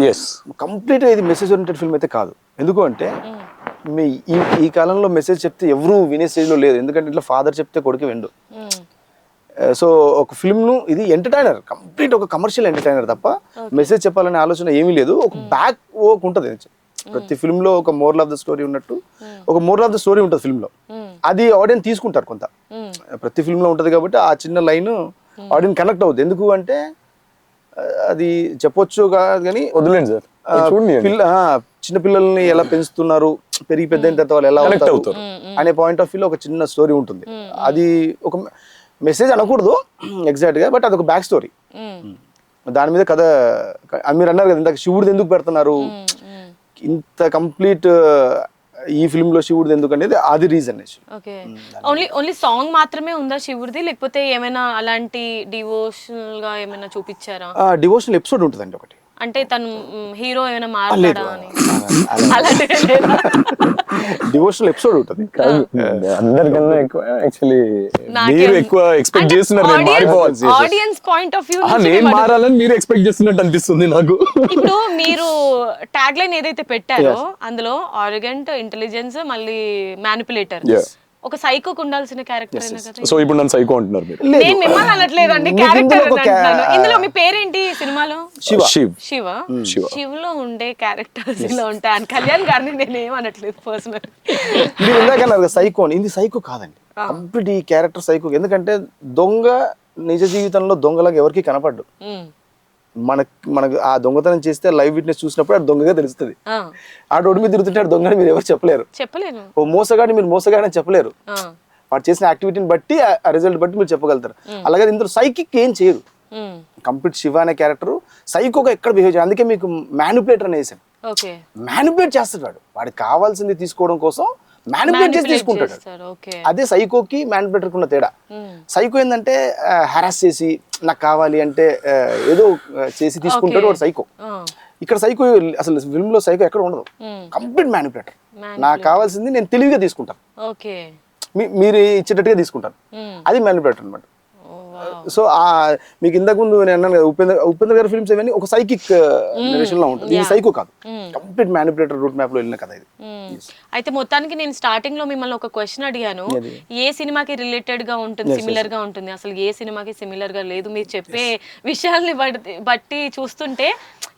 కంప్లీట్ ఇది మెసేజ్ ఓరియంటెడ్ ఫిల్మ్ అయితే కాదు. ఎందుకు అంటే ఈ కాలంలో మెసేజ్ చెప్తే ఎవరు వినే స్టేజ్ లో లేదు, ఎందుకంటే ఇట్లా ఫాదర్ చెప్తే కొడుకు విండు. సో ఒక ఫిల్మ్ ను ఇది ఎంటర్టైనర్, కంప్లీట్ ఒక కమర్షియల్ ఎంటర్టైనర్ తప్ప మెసేజ్ చెప్పాలనే ఆలోచన ఏమీ లేదు. ఒక బ్యాక్ వర్క్ ఉంటుంది ప్రతి ఫిల్మ్ లో, ఒక మోరల్ ఆఫ్ ద స్టోరీ ఉన్నట్టు ఒక మోరల్ ఆఫ్ ద స్టోరీ ఉంటుంది ఫిల్మ్ లో. అది ఆడియన్స్ తీసుకుంటారు కొంత, ప్రతి ఫిల్మ్ లో ఉంటది కాబట్టి ఆ చిన్న లైన్ ఆడియన్స్ కనెక్ట్ అవుతుంది. ఎందుకు అంటే అది చెప్పొచ్చు కాదు కానీ వదిలేండి సార్. చిన్న పిల్లల్ని ఎలా పెంచుతున్నారు, పెరిగి పెద్ద అయిన తర్వాత వాళ్ళు ఎలా అవుతారు అనే పాయింట్ ఆఫ్ వ్యూ లో ఒక చిన్న స్టోరీ ఉంటుంది. అది ఒక మెసేజ్ అనకూడదు ఎగ్జాక్ట్ గా, బట్ అది ఒక బ్యాక్ స్టోరీ. దాని మీద కథ మీరు అన్నారు కదా ఇందాక, శివుడిది ఎందుకు పెడుతున్నారు ఇంత కంప్లీట్ ఈ ఫిల్మ్ లో శివుడిది ఎందుకు అనేది అది రీజన్. ఓన్లీ సాంగ్ మాత్రమే ఉందా శివుడిది, లేకపోతే ఏమైనా అలాంటి డివోషనల్ గా ఏమైనా చూపించారా? డివోషనల్ ఎపిసోడ్ ఉంటుందండి ఒకటి, అంటే తను హీరో ఏమైనా మాట్లాడా అని డివోషనల్ ఎపిసోడ్ ఉంటుంది. అందరికన్నా ఎక్కువ యాక్చువల్లీ మీరు ఎక్కువ ఎక్స్పెక్ట్ చేస్తున్నారు, నేను మారిపోవాలి. ఆడియన్స్ పాయింట్ ఆఫ్ వ్యూ నేను మారాలని మీరు ఎక్స్పెక్ట్ చేస్తున్నట్టు అనిపిస్తుంది నాకు. ఇప్పుడు మీరు ట్యాగ్ లైన్ ఏదైతే పెట్టారో అందులో ఆర్గెంట్, ఇంటెలిజెన్స్, మళ్ళీ మ్యానిపులేటర్, ఒక సైకోకు ఉండాల్సిన క్యారెక్టర్ అయినా కదా. సో ఇప్పుడు నన్ను సైకో అంటున్నారు మీరు. నేను మిమ్మల్ని అనట్లేదండి, మీకు క్యారెక్టర్ ఇందులో ఒక ఇందులో మీ పేరేంటి సినిమాలో? శివ. శివ. శివలో ఉండే క్యారెక్టర్స్ ఇలా ఉంటాయి. కళ్యాణ్ గారిని నేను ఏం అనట్లేదు పర్సనల్. మీరు ఇందాక సైకో, ఇది సైకో కాదండి, కంప్లీట్ ఈ క్యారెక్టర్ సైకో. ఎందుకంటే దొంగ నిజ జీవితంలో దొంగలాగా ఎవరికి కనపడ్డు. మనకు ఆ దొంగతనం చేస్తే లైవ్ విట్నెస్ చూసినప్పుడు అది దొంగగా తెలుస్తుంది. ఆ రోడ్డు మీద తిరుగుతుంటే దొంగని మీరు ఎవరు చెప్పలేరు. ఓ మోసగాడిని మీరు మోసగాడని చెప్పలేరు. వాడు చేసిన యాక్టివిటీని బట్టి ఆ రిజల్ట్ బట్టి మీరు చెప్పగలుగుతారు. అలాగే ఇందులో సైకిక్ ఏం చేయరు. కంప్లీట్ శివ అనే క్యారెక్టర్ సైకోగా ఎక్కడ బిహేవ్ చేయాలి, అందుకే మీకు మ్యానిపులేటర్ అని వేసాను. మ్యానిపులేట్ చేస్తాడు వాడికి కావాల్సింది తీసుకోవడం కోసం, మ్యానిపులేట్ చేసి తీసుకుంటాడు. అదే సైకోకి మ్యానిపులేటర్కి ఉన్న తేడా. సైకో ఏంటంటే హెరాస్ చేసి నాకు కావాలి అంటే ఏదో చేసి తీసుకుంటాడు వాడు సైకో. ఇక్కడ సైకో అసలు ఫిల్మ్ లో సైకో ఎక్కడ ఉండదు, కంప్లీట్ మ్యానిపులేటర్. నాకు కావాల్సింది నేను తెలివిగా తీసుకుంటాను, మీరు ఇచ్చేటట్టుగా తీసుకుంటాను, అది మ్యానిపులేటర్ అనమాట. సో మీకు ఇంతకు ముందు నేను అన్నాను కదా, ఉపేంద్ర గారి ఫిల్మ్స్ ఇవన్నీ ఒక సైకిక్ నరేషన్ లో ఉంటుంది. ఇది సైకో కాదు, కంప్లీట్ మ్యానిపులేటర్ రూట్ మ్యాప్ లో వెళ్ళిన కథ ఇది. అయితే మొత్తానికి నేను స్టార్టింగ్ లో మిమ్మల్ని ఒక క్వశ్చన్ అడిగాను, ఏ సినిమాకి రిలేటెడ్ గా ఉంటుంది, సిమిలర్ గా ఉంటుంది? అసలు ఏ సినిమాకి సిమిలర్ గా లేదు. మీరు చెప్పే విషయాల్ని బట్టి చూస్తుంటే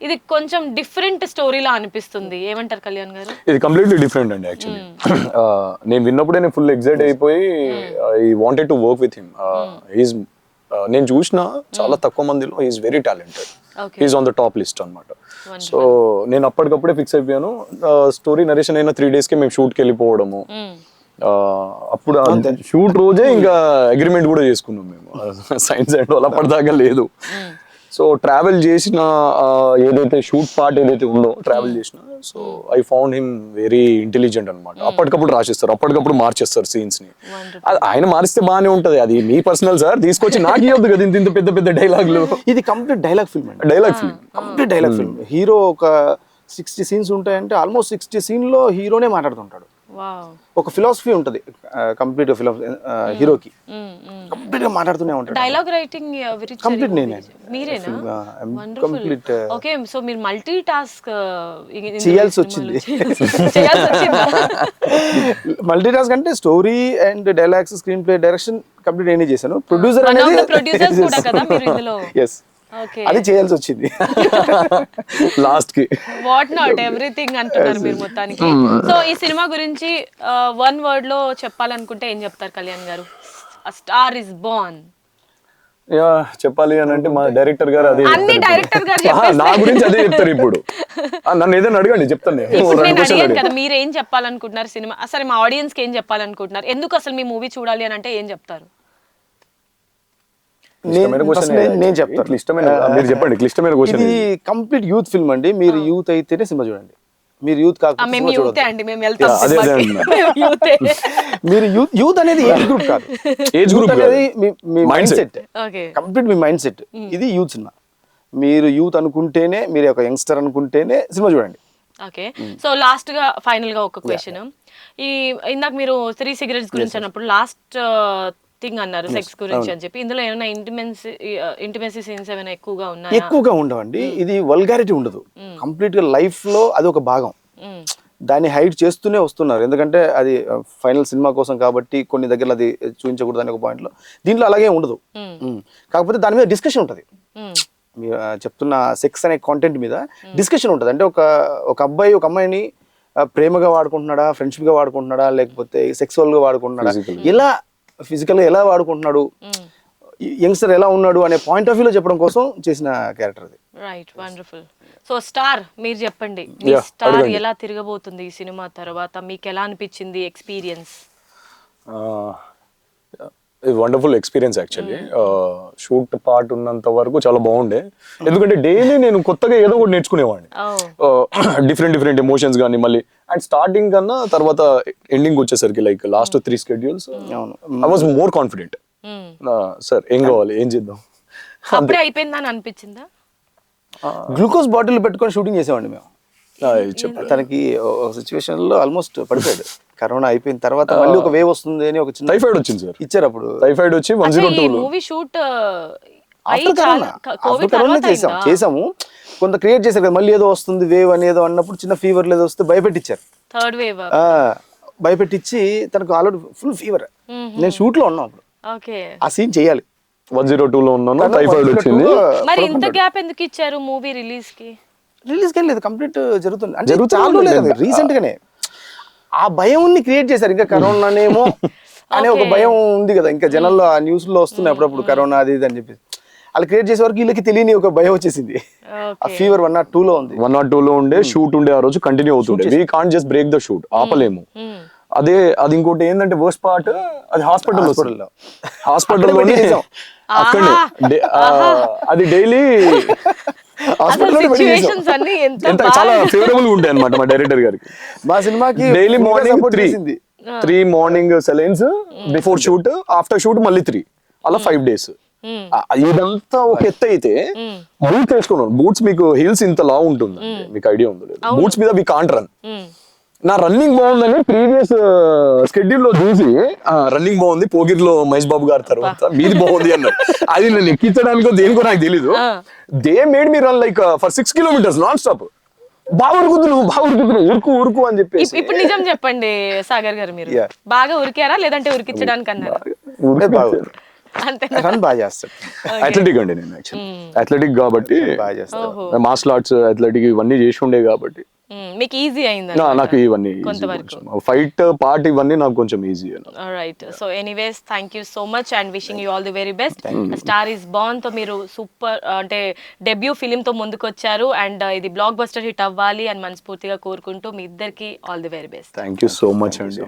ఇది కొంచెం డిఫరెంట్ స్టోరీలా అనిపిస్తుంది. ఏమంటారు కళ్యాణ్ గారు? ఇది కంప్లీట్లీ డిఫరెంట్ అండి యాక్చువల్లీ. నేను విన్నప్పుడే నేను ఫుల్ ఎక్సైట్ అయిపోయి I wanted to work with him. నేను చూసిన చాలా తక్కువ మందిలో is very talented, is on the top list అనమాట. సో నేను అప్పటికప్పుడే ఫిక్స్ అయిపోయాను. స్టోరీ నరేషన్ అయిన 3 days కి మేము షూట్కి వెళ్ళిపోవడము. అప్పుడు షూట్ రోజే ఇంకా అగ్రిమెంట్ కూడా చేసుకున్నాం మేము, సైన్స్ అండ్ అలా అప్పటిదాకా లేదు. సో ట్రావెల్ చేసిన ఏదైతే షూట్ పార్ట్ ఏదైతే ఉందో ట్రావెల్ చేసిన, so I found him very intelligent అనమాట. అప్పటికప్పుడు రాసిస్తారు, అప్పటికప్పుడు మార్చేస్తారు సీన్స్ ని. ఆయన మారిస్తే బాగానే ఉంటది, అది మీ పర్సనల్ సార్, తీసుకొచ్చి నాకు ఇవ్వద్దు కదా ఇంత పెద్ద పెద్ద డైలాగులు. ఇది కంప్లీట్ డైలాగ్ ఫిల్మ్ అండి, కంప్లీట్ డైలాగ్ ఫిల్మ్. హీరో ఒక 60 scenes ఉంటాయంటే ఆల్మోస్ట్ 60 scenes లో హీరోనే మాట్లాడుతుంటాడు. ఒక ఫిలాసఫీ ఉంటది కంప్లీట్ హీరోకి, కంప్లీట్ గా మాట్లాడుతూనే ఉంటాడు. డైలాగ్ రైటింగ్ కంప్లీట్ నేనే, మీరేనా? కంప్లీట్. ఓకే, సో మీరు మల్టీ టాస్క్ చేయాల్సి వచ్చింది. మల్టీ టాస్క్ అంటే story and dialogues, screen play, direction complete నేనే చేశాను. ప్రొడ్యూసర్ అనేది ప్రొడ్యూసర్స్ కూడా కదా మీరు ఇందులో? yes, అది చేయాల్సి వచ్చింది లాస్ట్ కి. వాట్ నాట్ ఎవ్రీథింగ్ అంటున్నారు మీరు మొత్తానికి. సో ఈ సినిమా గురించి 1 word లో చెప్పాలనుకుంటే ఏం చెప్తారు కళ్యాణ్ గారు? A star is born. చెప్పాలి అని అంటే మా డైరెక్టర్ గారు అదే అన్ని డైరెక్టర్ గారు నా గురించి అదే చెప్తారు. ఇప్పుడు నన్ను ఏదైనా అడగండి చెప్తాను నేను కదా. మీరు ఏం చెప్పాలనుకుంటున్నారు సినిమా, అసలు మా ఆడియన్స్ కి ఏం చెప్పాలనుకుంటున్నారు, ఎందుకు అసలు మీ మూవీ చూడాలి అని అంటే ఏం చెప్తారు? నేను చెప్తాను, మీరు చెప్పండి. క్లిష్టమైన క్వశ్చన్. ఇది కంప్లీట్ యూత్ ఫిల్మ్ అండి. మీరు యూత్ అయితేనే సినిమా చూడండి. మీరు యూత్ కాకపోతే మీరు యూత్ అనేది ఏజ్ గ్రూప్ కాదు, ఏజ్ గ్రూప్ అనేది మీ మైండ్ సెట్, కంప్లీట్ మీ మైండ్ సెట్. ఇది యూత్ సినిమా. మీరు యూత్ అనుకుంటేనే, మీరు ఒక యంగ్స్టర్ అనుకుంటేనే సినిమా చూడండి. ఓకే, సో లాస్ట్ గా ఫైనల్ గా ఒక క్వశ్చన్. ఈ ఇందాక మీరు 3 cigarettes గురించి అన్నప్పుడు లాస్ట్ థింగ్ అన్నారు సెక్స్ గురించి అని చెప్పి, ఇందులో ఏమైనా ఇంటిమెసీ సీన్స్ ఏమైనా ఎక్కువగా ఉన్నాయా? ఎక్కువగా ఉండవండి. ఇది వల్గారిటీ ఉండదు, కంప్లీట్ గా లైఫ్ లో అది ఒక భాగం. దాన్ని హైడ్ చేస్తూనే వస్తున్నారు, ఎందుకంటే అది ఫైనల్ సినిమా కోసం కాబట్టి కొన్ని దగ్గర అది చూపించకూడదు అనే ఒక పాయింట్ లో. దీంట్లో అలాగే ఉండదు, కాకపోతే దాని మీద డిస్కషన్ ఉంటుంది. మీరు చెప్తున్న సెక్స్ అనే కాంటెంట్ మీద డిస్కషన్ ఉంటుంది. అంటే ఒక అబ్బాయి ఒక అమ్మాయిని ప్రేమగా వాడుకుంటున్నాడా, ఫ్రెండ్షిప్ గా వాడుకుంటున్నాడా, లేకపోతే సెక్సువల్ గా వాడుకుంటున్నాడా, ఇలా ఫిజికల్ గా ఎలా వాడుకుంటున్నాడు, యంగ్స్టర్ ఎలా ఉన్నాడు అనే పాయింట్ ఆఫ్ వ్యూలో చెప్పడం కోసం చేసిన క్యారెక్టర్ అది. Right, wonderful. సో స్టార్, మీరు చెప్పండి, మీ స్టార్ ఎలా తిరగబోతుంది ఈ సినిమా తర్వాత? మీకు ఎలా అనిపించింది experience? Wonderful experience actually. Shoot part ఉన్నంత వరకు చాలా బాగుండే, ఎందుకంటే డైలీ నేను కొత్తగా ఏదో ఒకటి నేర్చుకునేవాడిని. డిఫరెంట్ ఎమోషన్స్ కానీ మళ్ళీ. అండ్ స్టార్టింగ్ కన్నా తర్వాత ఎండింగ్ వచ్చేసరికి like last 3 schedules I was more confident. Sir ఏం కావాలి, ఏం చేద్దాం, అప్పుడే అయిపోయిందని అనిపించిందా? గ్లూకోజ్ బాటిల్ పెట్టుకొని షూటింగ్ చేసేవాడిని మేము. తనకి ఒక సిచ్యువేషన్ లో ఆల్మోస్ట్ పడిపోయాడు. కరోనా అయిపోయిన తర్వాత మళ్ళీ ఒక వేవ్ వస్తుంది అని ఒక చిన్న టైఫాయిడ్ వచ్చింది సార్, ఇచ్చారు. అప్పుడు టైఫాయిడ్ వచ్చి 102 మూవీ షూట్ చేసాము, కొంత క్రియేట్ చేశారు కదా. మళ్ళీ ఏదో వస్తుంది వేవ్ అనేదో అన్నప్పుడు చిన్న ఫీవర్ లేదో వస్తే భయపెట్టించారు. థర్డ్ వేవ్ భయపెట్టించి తనకు ఆల్రెడీ ఫుల్ ఫీవర్, నేను షూట్ లో ఉన్నాం అప్పుడు, ఓకే. ఆ సీన్ చేయాలి. 102 లో ఉన్నాను, టైఫాయిడ్ వచ్చింది. మరి ఇంత గ్యాప్ ఎందుకు ఇచ్చారు మూవీ రిలీజ్ కి? రిలీజ్ కి లేదు, కంప్లీట్ జరుగుతుంది అంటే చాలా లేదు, రీసెంట్ గానే ఆ భయం క్రియేట్ చేశారు. ఇంకా కరోనానేమో అనే ఒక భయం ఉంది కదా, ఇంకా జనాల్లో ఆ న్యూస్ లో వస్తున్నాయి అప్పుడప్పుడు కరోనా అది ఇది అని చెప్పి, వాళ్ళు క్రియేట్ చేసే వరకు వీళ్ళకి తెలియని ఒక భయం వచ్చేసింది. ఆ ఫీవర్ 102 లో ఉంది, 102 లో ఉండే షూట్ ఉండే ఆ రోజు కంటిన్యూ అవుతుండే. We can't just break the shoot, ఆపలేము. అదే అది ఇంకోటి ఏంటంటే వర్స్ట్ పార్ట్, అది హాస్పిటల్లో అక్కడే అది డైలీ సిచ్యువేషన్స్ అన్ని ఎంత ఎంత చాలా ఫేవరబుల్ ఉంటాయి అనమాట మా డైరెక్టర్ గారికి. మా సినిమాకి daily morning 3 morning salines, before shoot, after shoot మళ్ళీ 3, అలా 5 days. ఇదంతా ఒక ఎత్తు అయితే బూట్స్ వేసుకున్నాను. బూట్స్ మీకు హీల్స్ ఇంత లా ఉంటుంది, మీకు ఐడియా ఉందో లేదు. బూట్స్ మీద వి కాంట్ రన్. నా రన్నింగ్ బాగుందని ప్రీవియస్ షెడ్యూల్ లో చూసి రన్నింగ్ బాగుంది, పోగిర్లో మహేష్ బాబు గారి తర్వాత మీది బాగుంది అన్నారు. అది నేను ఎక్కించడానికో దేనికో నాకు తెలీదు. They made me run like for 6 kilometers non stop. బాగా ఉరుకుతున్నావు ఉరుకు అని చెప్పేసి. ఇప్పుడు నిజం చెప్పండి సాగర్ గారు, మీరు బాగా ఉరికారా లేదంటే ఉరికించడానికి అన్నారా? అంతే. రన్ బాగా చేస్తాడు. అథ్లెటిక్ అండి నేను, యాక్చువల్లీ అథ్లెటిక్ కాబట్టి, బాగా చేస్తాడు. మార్షల్ ఆర్ట్స్ అథ్లెటిక్ ఇవన్నీ చేసి ఉండే కాబట్టి మీకు ఈజీ అయింది నాకు ఇవన్నీ ఫైట్ పార్ట్ ఇవన్నీ నాకు కొంచెం easy. Right. So anyways thank you so much and wishing you all the very best. Star is born తో మీరు సూపర్ అంటే డెబ్యూ ఫిలిం తో ముందుకు వచ్చారు అండ్ ఇది బ్లాక్ బస్టర్ హిట్ అవ్వాలి అని మనస్ఫూర్తిగా కోరుకుంటూ మీ ఇద్దరికి all the very best. Thank you so much అండి.